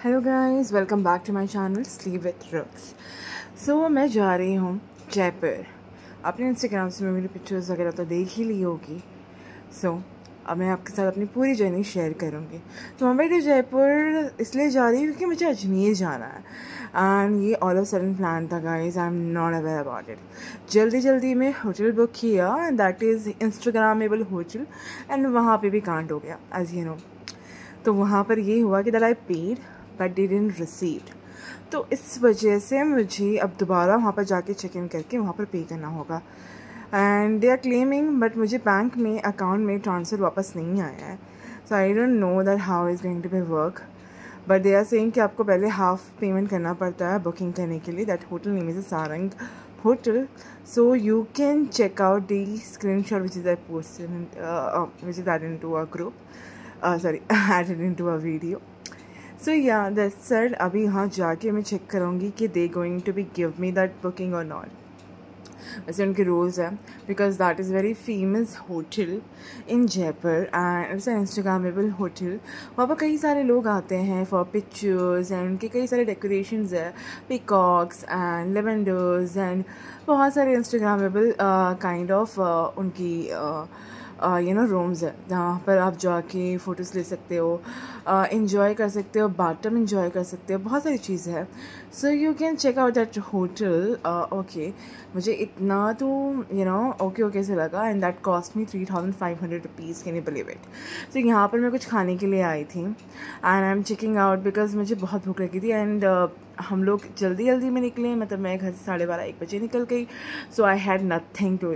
Hello guys, welcome back to my channel sleep with रुक्स। So मैं जा रही हूँ जयपुर। अपने इंस्टाग्राम से मैं मेरी पिक्चर्स वगैरह तो देख ही ली होगी। सो अब मैं आपके साथ अपनी पूरी जर्नी शेयर करूँगी। तो मुंबई टू जयपुर इसलिए जा रही हूँ क्योंकि मुझे अजमेर जाना है एंड ये ऑल ऑफ सडन प्लान था guys. I am not aware about it. जल्दी में होटल बुक किया and that is Instagrammable hotel and वहाँ पे भी कांड हो गया एज यू नो। तो वहाँ पर ये हुआ कि that I paid but didn't received. तो इस वजह से मुझे अब दोबारा वहाँ पर जाके चेक इन करके वहाँ पर पे करना होगा and they are claiming but मुझे बैंक में अकाउंट में ट्रांसफ़र वापस नहीं आया है। So I don't know that how is going to be work but they are saying कि आपको पहले हाफ पेमेंट करना पड़ता है बुकिंग करने के लिए। That hotel name is Sarang hotel. So you can check out the screenshot which is I posted which is added into a group. Added into a video. So yeah, that's said. अभी यहाँ जाके मैं check करूँगी कि they going to be give me that booking or not. वैसे उनके rules हैं because that is very famous hotel in Jaipur and it's an Instagrammable hotel. वहाँ पर कई सारे लोग आते हैं फॉर पिक्चर्स एंड उनके कई सारे डेकोरेशंस है, पिकॉक्स एंड लेवेंडर्स एंड बहुत सारे इंस्टाग्रामेबल काइंड ऑफ उनकी रूम्स है जहाँ पर आप जाके फ़ोटोज़ ले सकते हो, इन्जॉय कर सकते हो, बाथटब इन्जॉय कर सकते हो, बहुत सारी चीज़ें हैं। So you can check out that hotel. Okay, मुझे इतना तो ओके से लगा and that cost me 3,500 rupees. Can you believe it? तो यहाँ पर मैं कुछ खाने के लिए आई थी and I am checking out because मुझे बहुत भूख लगी थी एंड हम लोग जल्दी में निकले। मतलब मैं घर से 12:30-1 बजे निकल गई। So I had nothing to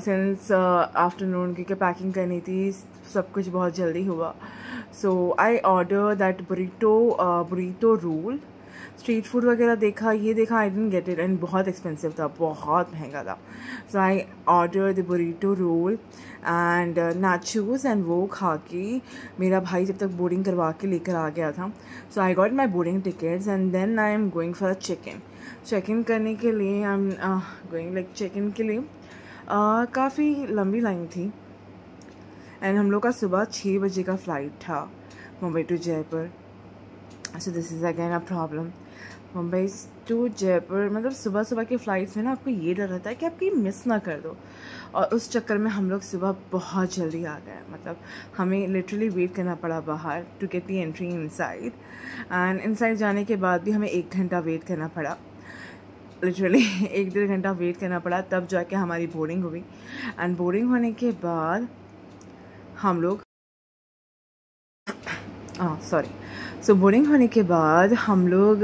since afternoon क्योंकि पैकिंग करनी थी, सब कुछ बहुत जल्दी हुआ। So I order that burrito roll. Street food वगैरह देखा, I didn't get it and बहुत एक्सपेंसिव था, बहुत महंगा था। So I order the burrito roll and nachos and वो खा के मेरा भाई जब तक बोर्डिंग करवा के लेकर आ गया था। So I got my boarding tickets and then I am going for a check in करने के लिए। I am going like check in के लिए काफ़ी लंबी लाइन थी एंड हम लोग का सुबह 6 बजे का फ़्लाइट था Mumbai to Jaipur. So this is again a problem. Mumbai to Jaipur मतलब सुबह के फ़्लाइट्स में ना आपको ये डर रहता है कि आप कहीं मिस ना कर दो, और उस चक्कर में हम लोग सुबह बहुत जल्दी आ गए। मतलब हमें लिटरली वेट करना पड़ा बाहर to get the entry inside and inside जाने के बाद भी हमें 1 घंटा वेट करना पड़ा। लिटरली 1-1.5 घंटा वेट करना पड़ा, तब जाके हमारी बोर्डिंग हुई एंड बोर्डिंग होने के बाद हम लोग बोर्डिंग होने के बाद हम लोग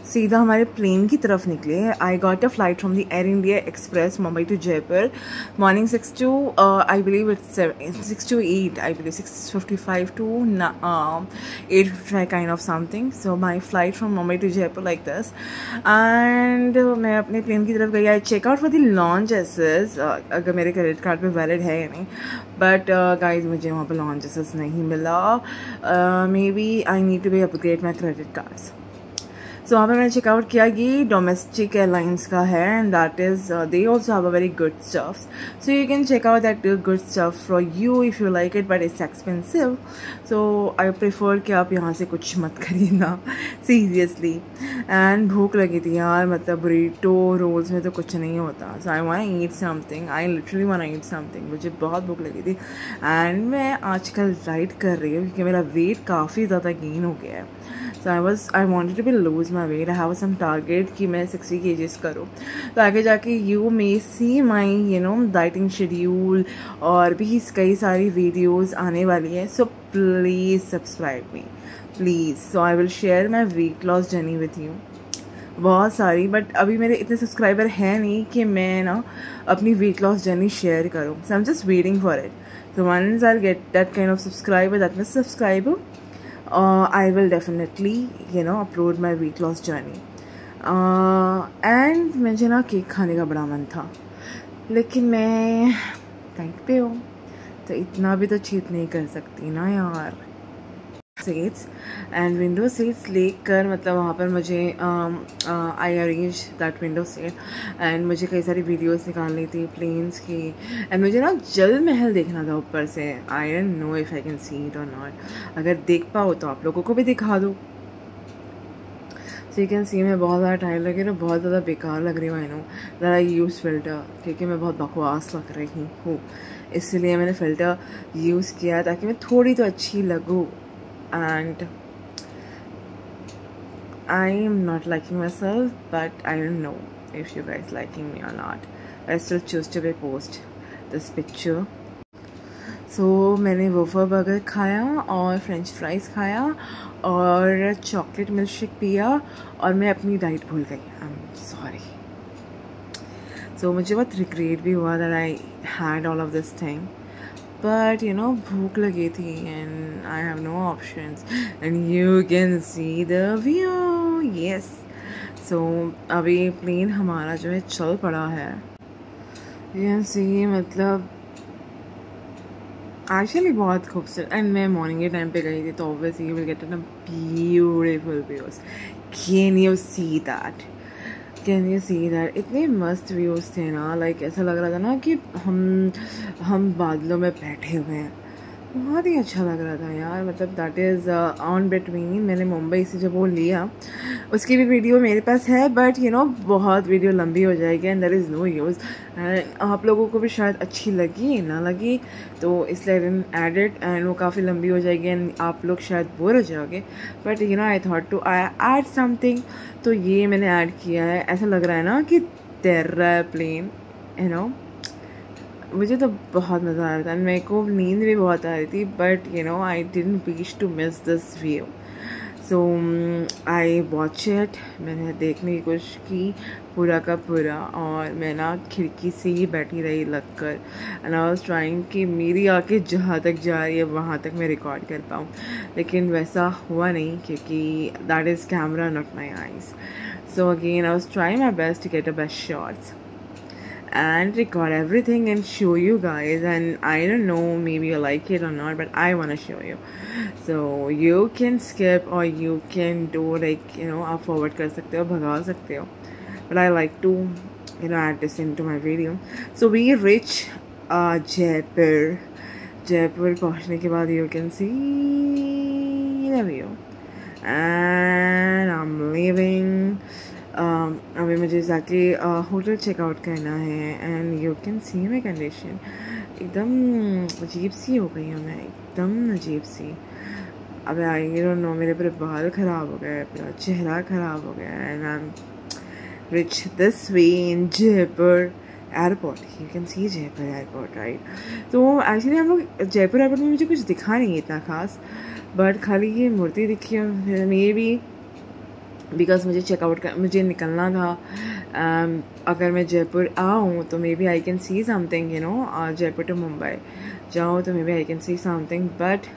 सीधा हमारे प्लेन की तरफ निकले। I got a flight from the Air India Express Mumbai to Jaipur morning 6 to 8 I believe 6:55 to 8:55 kind of something. So my flight from Mumbai to Jaipur like this and मैं अपने प्लेन की तरफ गई। I check out for the lounge access अगर मेरे credit card पे valid है या नहीं, बट गाइज मुझे वहाँ पर लॉन्च एसेस नहीं मिला। Maybe I need to be upgrade my credit cards. सो वहाँ पर मैंने चेकआउट किया, ये डोमेस्टिक एयरलाइंस का है and that is they also have a very good stuff. So you can check out that good stuff for you if you like it, but it's expensive. So I prefer कि आप यहाँ से कुछ मत खरीदना seriously. And भूख लगी थी यार, मतलब बुरीटो रोल्स में तो कुछ नहीं होता। So I want eat something, I literally want eat something. मुझे बहुत भूख लगी थी एंड मैं आजकल डाइट कर रही हूँ क्योंकि मेरा वेट काफ़ी ज़्यादा गेन हो गया है। So I wanted to be lose my weight. I have some target कि मैं 60 kgs करूँ। तो आगे जाके you may see my dieting schedule और भी कई सारी videos आने वाली है। So please subscribe me, please. So I will share my weight loss journey with you. बहुत सारी, बट अभी मेरे इतने सब्सक्राइबर हैं नहीं कि मैं ना अपनी वेट लॉस जर्नी शेयर करूँ। So I'm just waiting for it. So once I'll get that kind of subscriber, that much subscriber, I will definitely upload my weight loss journey. And मुझे ना cake खाने का बड़ा मन था, लेकिन मैं डाइट पे हूँ तो इतना भी तो चीट नहीं कर सकती ना यार। सीट्स एंड विंडो सीट्स लेकर मतलब वहाँ पर मुझे आई arrange that window seat and मुझे कई सारी वीडियोस निकालनी थी प्लेन्स की एंड मुझे ना जल महल देखना था ऊपर से। आई don't know if I can see it और नॉट। अगर देख पाओ तो आप लोगों को भी दिखा दूँ। सो यू कैन सी मैं बहुत ज़्यादा टाइम लगे ना, बहुत ज़्यादा बेकार लग रही हूँ। I know that I use filter क्योंकि मैं बहुत बकवास लग रही हूँ, इसलिए मैंने फ़िल्टर यूज़ किया ताकि मैं थोड़ी तो अच्छी लगूँ। And I am not liking myself but I don't know if you guys liking me और not. I still choose to be post this picture. सो मैंने वोफर बर्गर खाया और फ्रेंच फ्राइज़ खाया और चॉकलेट मिल्क शेक पिया और मैं अपनी डाइट भूल गई। आई एम सॉरी। सो मुझे बहुत रिग्रेट भी हुआ that I had all of this thing, but you know भूख लगी थी and I have no options and you can see the view. Yes, so अभी प्लेन हमारा जो है चल पड़ा है। यू कैन सी मतलब एक्चुअली बहुत खूबसूरत। एंड मैं मॉर्निंग के टाइम पे गई थी तो obviously you will get a beautiful views. Can you see that? Can you see that? इतने मस्त व्यूज़ थे ना, लाइक ऐसा लग रहा था ना कि हम बादलों में बैठे हुए हैं। बहुत ही अच्छा लग रहा था यार। मतलब दैट इज़ ऑन बिटवीन। मैंने मुंबई से जब वो लिया उसकी भी वीडियो मेरे पास है, बट यू नो बहुत वीडियो लंबी हो जाएगी and there is no use. And आप लोगों को भी शायद अच्छी लगी ना लगी तो इसलिए I didn't add it and वो काफ़ी लंबी हो जाएगी एंड आप लोग शायद बोर हो जाओगे। But you know I thought to I add something, तो ये मैंने ऐड किया है। ऐसा लग रहा है ना कि तैर रहा है प्लेन, यू नो। मुझे तो बहुत मज़ा आ रहा था। मेरे को नींद भी बहुत आ रही थी, but you know I didn't wish to miss this view. So I watch it. मैंने देखने की कोशिश की पूरा का पूरा और मैं ना खिड़की से ही बैठी रही लग कर एंड आई वॉज ट्राइंग कि मेरी आँखें जहाँ तक जा रही है वहाँ तक मैं रिकॉर्ड कर पाऊँ, लेकिन वैसा हुआ नहीं क्योंकि that is camera not my eyes. So again I was trying my best to get a best shots and record everything and show you guys, and I don't know maybe you like it or not, but I want to show you. So you can skip or you can do like you know आप forward कर सकते हो, भगा सकते हो, but I like to you know add this into my video. So we reach Jaipur. Jaipur पहुंचने के बाद you can see the view and I'm leaving. अभी मुझे जाके होटल चेकआउट करना है and you can C my condition. एकदम अजीब सी हो गई हूँ मैं, एकदम अजीब सी। अबे आई डोंट नो, मेरे पूरे बाल ख़राब हो गए, पूरा चेहरा ख़राब हो गया and I am rich this way in Jaipur airport. You can C Jaipur airport right. तो एक्चुअली हम लोग जयपुर एयरपोर्ट में मुझे कुछ दिखा नहीं इतना ख़ास, बट खाली ये मूर्ति दिखी है मे बी बिकॉज मुझे निकलना था। अगर मैं जयपुर आऊँ तो maybe I can see something, you know Jaipur to Mumbai जाऊँ तो maybe I can see something, but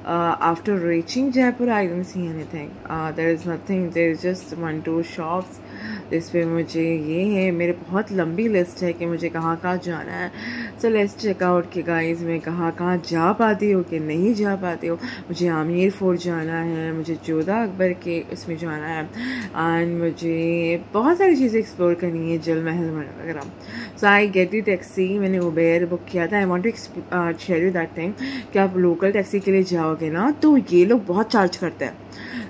after reaching Jaipur I don't see anything. There is nothing, there is just 1-2 shops जिस पे मुझे ये है। मेरे बहुत लंबी लिस्ट है कि मुझे कहाँ कहाँ जाना है। सो लेट्स चेक आउट कि गाइस मैं कहाँ कहाँ जा पाती हूँ कि नहीं जा पाती हूँ। मुझे आमेर फोर्ट जाना है, मुझे जोधा अकबर के उसमें जाना है एंड मुझे बहुत सारी चीज़ें एक्सप्लोर करनी है, जल महल वगैरह। So I get the taxi, मैंने उबेर बुक किया था। I want to share you that thing कि आप लोकल टैक्सी के लिए जाओगे ना तो ये लोग बहुत चार्ज करते हैं।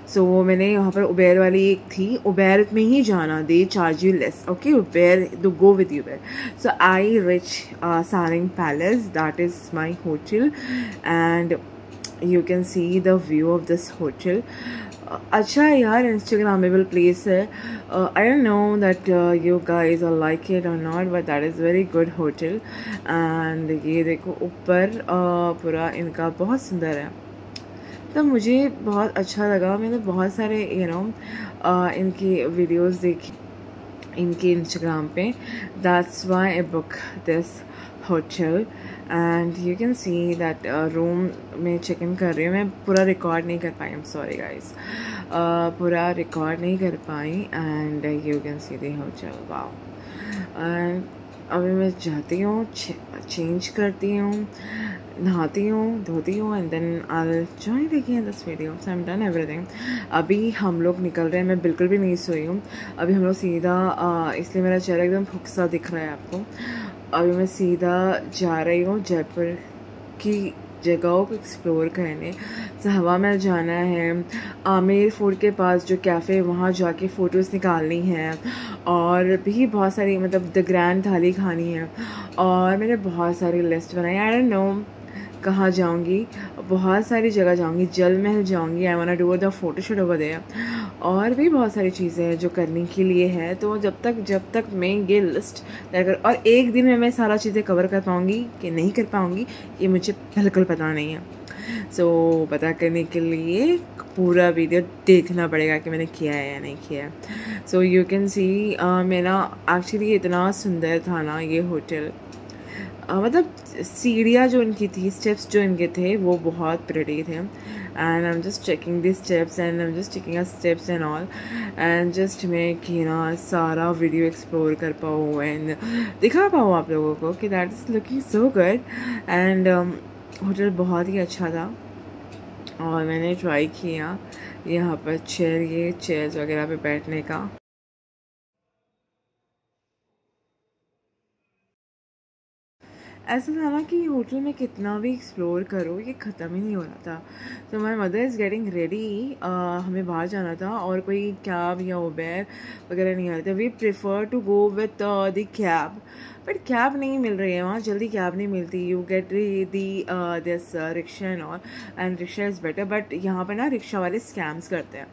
सो मैंने यहाँ पर उबेर वाली एक थी, उबेर में ही जाना, they charge you less, okay Uber दो go with Uber. So I reach Sarang Palace, that is my hotel and you can see the view of this hotel. अच्छा यार इंस्टाग्रामेबल प्लेस है। I don't know that you guys are like it और not, but that is very good hotel and ये देखो ऊपर पूरा इनका बहुत सुंदर है। तब मुझे बहुत अच्छा लगा। मैंने बहुत सारे यू नो इनकी वीडियोस देखी इनके इंस्टाग्राम पे, that's why I book this hotel and you can see that room में चेक इन कर रही हूँ। मैं पूरा रिकॉर्ड नहीं कर पाई, आई एम सॉरी गाइस, पूरा रिकॉर्ड नहीं कर पाई and you can see the hotel. Wow, and अभी मैं जाती हूँ, चेंज करती हूँ, नहाती हूँ, धोती हूँ and then I join again this video. So I am done everything. अभी हम लोग निकल रहे हैं, मैं बिल्कुल भी नहीं सोई हूँ। अभी हम लोग सीधा इसलिए मेरा चेहरा एकदम फुकसा दिख रहा है आपको। अभी मैं सीधा जा रही हूँ जयपुर की जगहों को एक्सप्लोर करने। तो हवा महल जाना है, आमेर फोर्ट के पास जो कैफ़े वहाँ जाके फ़ोटोज़ निकालनी है, और भी बहुत सारी मतलब द ग्रैंड थाली खानी है। और मैंने बहुत सारी लिस्ट बनाई, आई डोंट नो कहाँ जाऊँगी, बहुत सारी जगह जाऊँगी, जल महल जाऊँगी, I want to do the photoshoot over there, और भी बहुत सारी चीज़ें हैं जो करने के लिए है। तो जब तक मैं ये लिस्ट तैयार कर, और एक दिन में मैं सारा चीज़ें कवर कर पाऊँगी कि नहीं कर पाऊँगी ये मुझे बिल्कुल पता नहीं है। सो पता करने के लिए पूरा वीडियो देखना पड़ेगा कि मैंने किया है या नहीं किया है। सो यू कैन सी मेरा एक्चुअली इतना सुंदर था ना ये होटल, मतलब सीढ़ियाँ जो इनकी थी, स्टेप्स जो इनके थे वो बहुत प्रिटी थे। And I am just checking the steps and I am just checking steps and all, and just मैं कि ना सारा वीडियो एक्सप्लोर कर पाऊँ एंड दिखा पाऊँ आप लोगों को कि that is looking so good. And hotel बहुत ही अच्छा था और मैंने ट्राई किया यहाँ पर चेयर्स वगैरह पे बैठने का। ऐसा था ना कि होटल में कितना भी एक्सप्लोर करो ये ख़त्म ही नहीं हो रहा था। तो my mother is getting ready, हमें बाहर जाना था और कोई कैब या उबेर वगैरह नहीं आ रहे थे। We prefer to go with the cab, but cab नहीं मिल रही है वहाँ, जल्दी कैब नहीं मिलती। You get the this rickshaw and all, and rickshaw is better, but यहाँ पर ना रिक्शा वाले स्कैम्स करते हैं,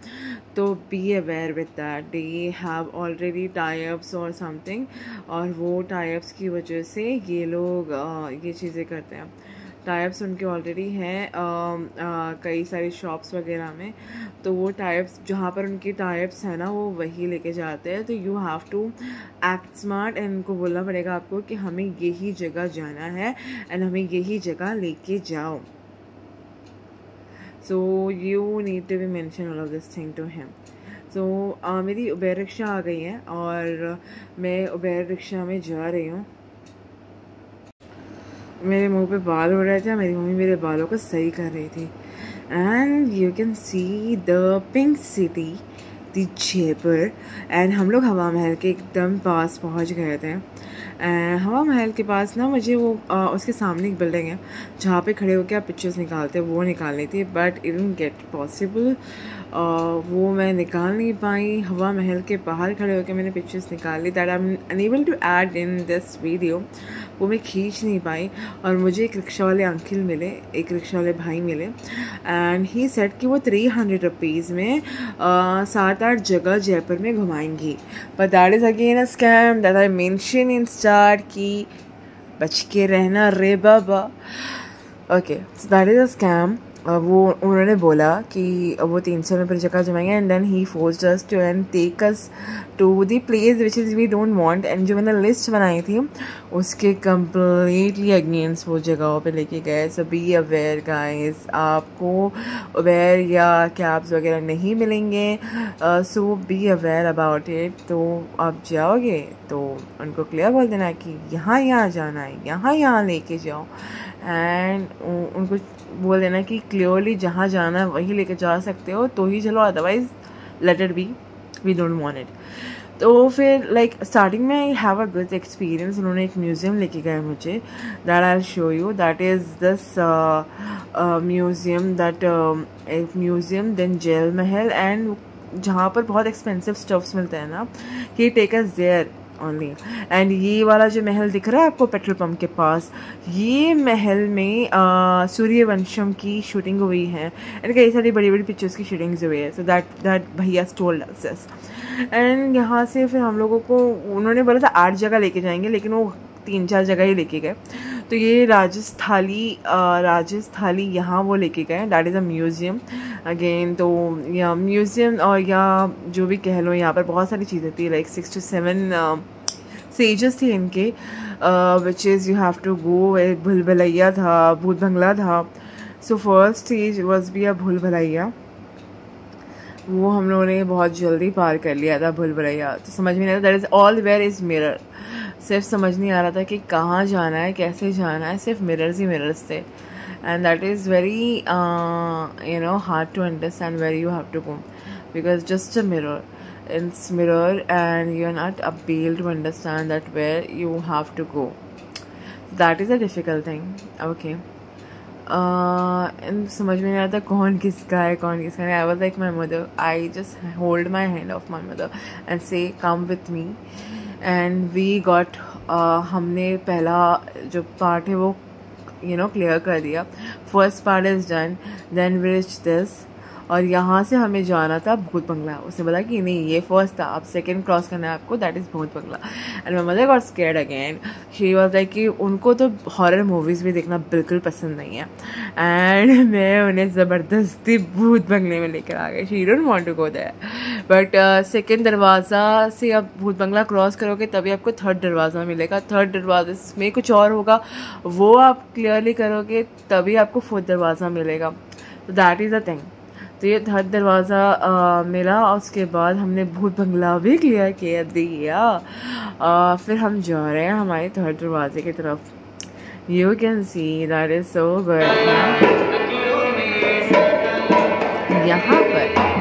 तो be aware with that. They have already tie-ups और समथिंग, और वो टाई-अप्स की वजह से ये लोग ये चीज़ें करते हैं। टाइप्स उनके ऑलरेडी हैं कई सारी शॉप्स वगैरह में, तो वो टाइप्स जहाँ पर उनकी टाइप्स है ना वो वही लेके जाते हैं। तो you have to act smart and उनको बोलना पड़ेगा आपको कि हमें यही जगह जाना है एंड हमें यही जगह लेके जाओ। So you need to be mention all of this thing to him. So मेरी उबेर रिक्शा आ गई है और मैं उबेर रिक्शा में जा रही हूँ। मेरे मुंह पे बाल हो रहे थे, मेरी मम्मी मेरे बालों को सही कर रही थी। And you can see the pink city the Jaipur. And हम लोग हवा महल के एकदम पास पहुंच गए थे। हवा महल के पास ना मुझे वो उसके सामने एक बिल्डिंग है जहाँ पे खड़े होकर आप पिक्चर्स निकालते हैं, वो निकालनी थी, but it didn't get possible. वो मैं निकाल नहीं पाई। हवा महल के बाहर खड़े होकर मैंने पिक्चर्स निकाली, that I am unable to add in this video, वो मैं खींच नहीं पाई। और मुझे एक रिक्शा वाले अंकल मिले, एक रिक्शा वाले भाई मिले, एंड ही सेड कि वो 300 रुपीज़ में 7-8 जगह जयपुर में घुमाएंगी। But that is again a scam that I mention in start कि बच के रहना रे बाबा। Okay, so that is a scam. वो उन्होंने बोला कि वो 300 रुपये जगह जमाएंगे, and then he forced us to and take us to the place which is we don't want. And जो मैंने लिस्ट बनाई थी उसके कम्प्लीटली अगेंस्ट वो जगहों पे लेके गए। सो बी अवेयर गाइस, आपको उबेर या कैब्स वगैरह नहीं मिलेंगे, सो बी अवेयर अबाउट इट। तो आप जाओगे तो उनको क्लियर बोल देना कि यहाँ जाना है, यहाँ लेके जाओ, एंड उनको बोल देना कि क्लियरली जहाँ जाना है वही लेके जा सकते हो तो ही चलो, otherwise let it be, we don't want it. तो फिर लाइक स्टार्टिंग में I have a good experience. उन्होंने एक म्यूज़ियम लेके गए मुझे, that I will show you, that is this museum, दैट एक museum, then Jal Mahal, and जहाँ पर बहुत एक्सपेंसिव स्टफ्स मिलते हैं ना, he take us there only. And ये वाला जो महल दिख रहा है आपको पेट्रोल पंप के पास, ये महल में सूर्यवंशम की शूटिंग हुई है, एंड कई सारी बड़ी बड़ी पिक्चर्स की शूटिंग्स हुई है। सो दैट भैया टोल्ड अस दिस। एंड यहाँ से फिर हम लोगों को उन्होंने बोला था 8 जगह लेके जाएंगे, लेकिन वो 3-4 जगह ही लेके गए। तो ये राजस्थाली यहाँ वो लेके गए, that is a museum again. तो या म्यूज़ियम और या जो भी कह लो, यहाँ पर बहुत सारी चीज़ें थी, लाइक 6 to 7 सेजेस थे इनके, which is you have to go. एक भूल भुलैया था, भूत बंगला था। So first stage was be a भूल भुलैया, वो हम लोगों ने बहुत जल्दी पार कर लिया था भूल भुलैया, तो समझ में नहीं आता that is all where is mirror. सिर्फ समझ नहीं आ रहा था कि कहाँ जाना है, कैसे जाना है, सिर्फ मिरर्स ही मिरर्स थे. And that is very hard to understand where you have to go, because just a mirror, it's mirror and you're not able to understand that where you have to go. That is a difficult thing. Okay. And समझ में नहीं आता कौन किसका है कौन किसका नहीं. I was like my mother. I just hold my hand of my mother and say come with me. And we got हमने पहला जो पार्ट है वो क्लियर कर दिया. First part is done. Then we reach this, और यहाँ से हमें जाना था भूत बंगला. उसने बोला कि नहीं ये फर्स्ट था, आप सेकंड क्रॉस करना है आपको, दैट इज़ भूत बंगला. And my mother got scared again. She was like कि उनको तो हॉरर मूवीज़ भी देखना बिल्कुल पसंद नहीं है. एंड मैं उन्हें ज़बरदस्ती भूत बंगले में लेकर आ गई. She don't want to go there. But second दरवाज़ा से आप भूत बंगला क्रॉस करोगे तभी आपको थर्ड दरवाज़ा मिलेगा. थर्ड दरवाजे में कुछ और होगा, वो आप क्लियरली करोगे तभी आपको फोर्थ दरवाज़ा मिलेगा. तो दैट इज़ अ थिंग. तो ये थर्ड दरवाज़ा मिला, और उसके बाद हमने भूत बंगला भी क्लियर किया दिया. फिर हम जा रहे हैं हमारे थर्ड दरवाजे की तरफ. You can see that is so good. यहाँ पर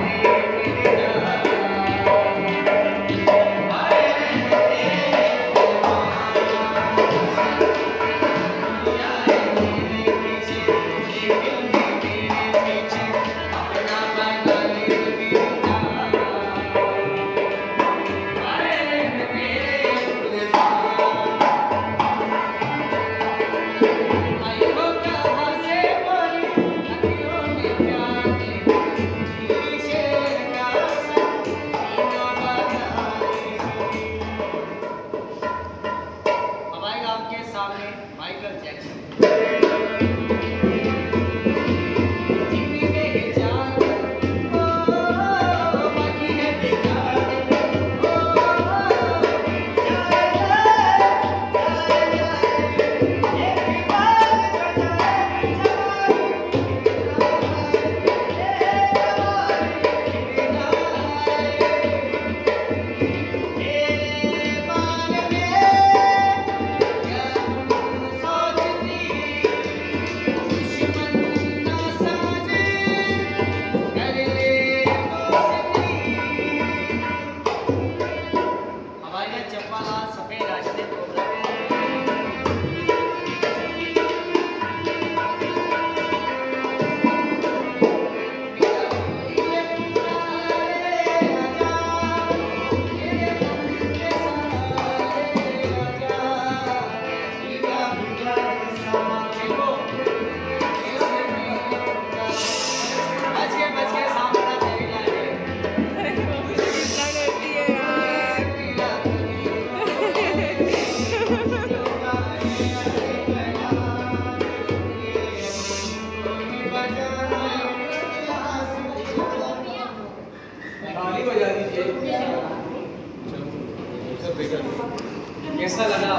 कैसा लगा?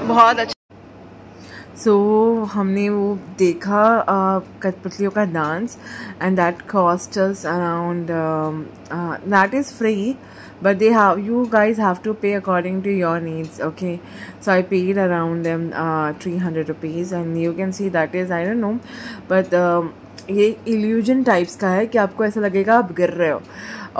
बहुत अच्छा. सो हमने वो देखा कठपुतलियों का dance, and that cost us around, that is free, but you guys have to pay according to your needs. Okay, so I paid around them 300 rupees, and you can see that is, I don't know, but ये illusion types का है कि आपको ऐसा लगेगा आप गिर रहे हो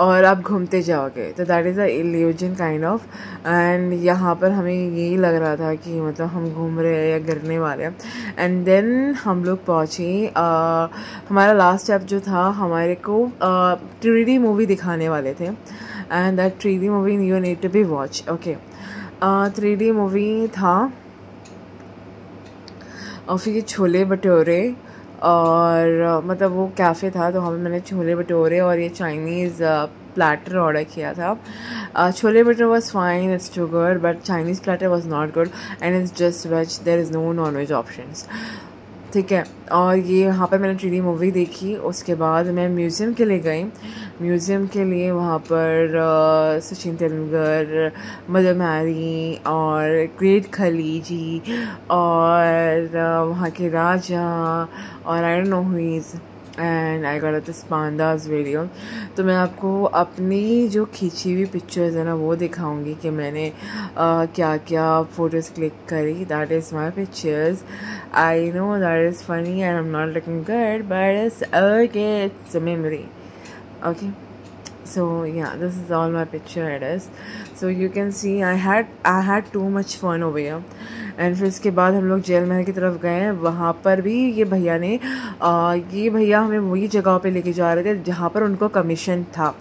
और आप घूमते जाओगे. तो that is a illusion kind of. And यहाँ पर हमें यही लग रहा था कि मतलब हम घूम रहे हैं या गिरने वाले हैं. एंड देन हम लोग पहुँचे, हमारा लास्ट स्टेप जो था, हमारे को 3D मूवी दिखाने वाले थे. And that 3D movie you need to be watch. Okay, 3D movie था, और फिर छोले भटूरे, और मतलब वो कैफ़े था, तो हमें मैंने छोले भटूरे और ये चाइनीज़ प्लेटर ऑर्डर किया था. Chole bhature was fine, it's too good, but Chinese platter was not good, and it's just veg, there is no non veg options. ठीक है, और ये यहाँ पर मैंने 3D मूवी देखी. उसके बाद मैं म्यूज़ियम के लिए गई. म्यूज़ियम के लिए वहाँ पर सचिन तेंदुलकर, मदर मैरी और ग्रेट खलीजी और वहाँ के राजा और आई don't know who is, and I got this pandas video. तो मैं आपको अपनी जो खींची हुई पिक्चर्स है ना वो दिखाऊंगी कि मैंने क्या क्या फ़ोटोज़ क्लिक करी। That is my pictures. I know that is funny and I am not looking good but it's okay, it's a memory. Okay, so yeah, this is all my picture it is. So you can see I had too much fun over here. And फिर इसके बाद हम लोग jail महल की तरफ गए हैं। वहाँ पर भी ये भैया ने ये भैया हमें वही जगह पे लेके जा रहे थे जहाँ पर उनको कमीशन था।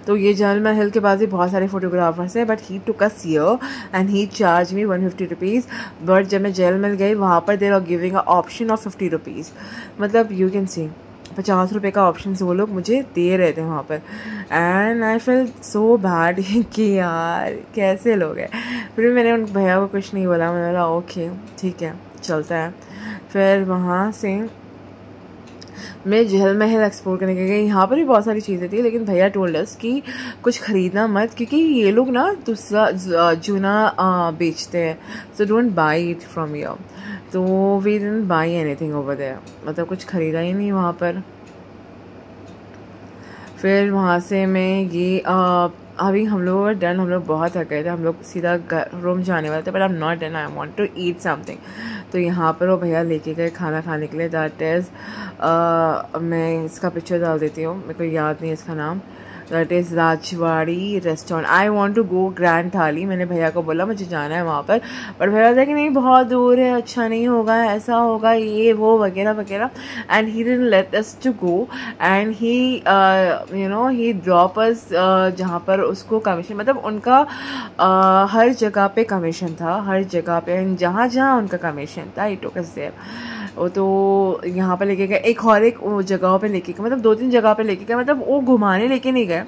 तो ये जेल महल के पास भी बहुत सारे फोटोग्राफर्स हैं, but he took us here and he charge me 150 rupees. But जब मैं जेल महल गई वहाँ पर there are giving a option of 50 rupees. मतलब यू कैन सी 50 रुपये का ऑप्शन से वो लोग मुझे दे रहे थे वहाँ पर। And I feel so bad कि यार कैसे लोग हैं। फिर मैंने उन भैया को कुछ नहीं बोला, मैंने बोला ओके ठीक है चलता है। फिर वहाँ से मैं जहल महल एक्सप्लोर करने के गई। यहाँ पर भी बहुत सारी चीज़ें थी, लेकिन भैया टोल्ड अस कि कुछ ख़रीदना मत, क्योंकि ये लोग ना दूसरा जूना बेचते हैं, so don't buy it from your. तो we didn't buy anything over there, मतलब कुछ ख़रीदा ही नहीं वहाँ पर। फिर वहाँ से मैं ये अभी हम लोग डन, हम लोग बहुत थक गए थे, हम लोग सीधा रूम जाने वाले थे, but I am not done, I want to eat something. तो यहाँ पर वो भैया लेके गए खाना खाने के लिए। दैट इज़ मैं इसका पिक्चर डाल देती हूँ, मेरे को याद नहीं है इसका नाम। That is Rajwadi restaurant. I want to go grand thali. मैंने भैया को बोला मुझे जाना है वहाँ पर, बट भैया था कि नहीं बहुत दूर है, अच्छा नहीं होगा, ऐसा होगा, ये वो वगैरह वगैरह। And he didn't let us to go and he you know he drop us जहाँ पर उसको कमीशन, मतलब उनका हर जगह पे कमीशन था, हर जगह पे जहाँ जहाँ उनका कमीशन था, ही टुक अस देयर। वो तो यहाँ पे लेके गए, एक जगहों पे लेके गए, मतलब 2-3 जगह पे लेके गए, मतलब वो घुमाने लेके नहीं गए,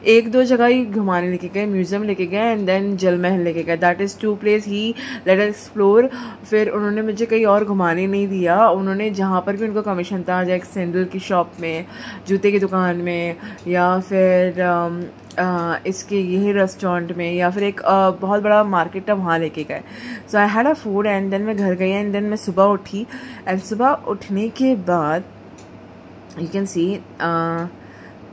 1-2 जगह ही घुमाने लेके गए। म्यूजियम लेके गए एंड देन जल महल लेके गए। That is 2 place he let us explore. फिर उन्होंने मुझे कहीं और घुमाने नहीं दिया। उन्होंने जहाँ पर भी उनको कमीशन था, जैसे सैंडल की शॉप में, जूते की दुकान में, या फिर इसके यही रेस्टोरेंट में, या फिर एक बहुत बड़ा मार्केट है वहाँ लेके गए। So I had a food and then मैं घर गई एंड देन मैं सुबह उठी। एंड सुबह उठने के बाद you can see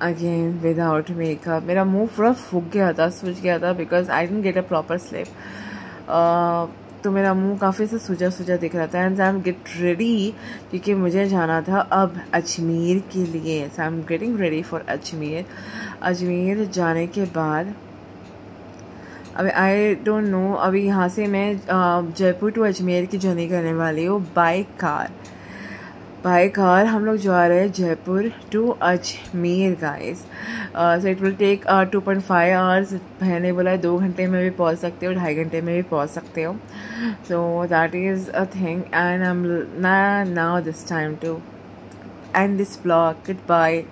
again without makeup मेरा मुंह पूरा फूक गया था, सूज गया था, because I didn't get a proper sleep. तो मेरा मुंह काफ़ी से सूजा सूजा दिख रहा था। And I am get ready, क्योंकि मुझे जाना था अब अजमेर के लिए। So I am getting ready for Ajmer. Ajmer जाने के बाद अभी आई डोंट नो, अभी यहाँ से मैं जयपुर टू अजमेर की जर्नी करने वाली हूँ बाय कार। हम लोग जा रहे हैं Jaipur to Ajmer guys. So it will take 2.5 hours. भैया ने बोला 2 घंटे में भी पहुँच सकते हो, 2.5 घंटे में भी पहुँच सकते हो। So that is a thing and I am now this time to end this blog. Good bye.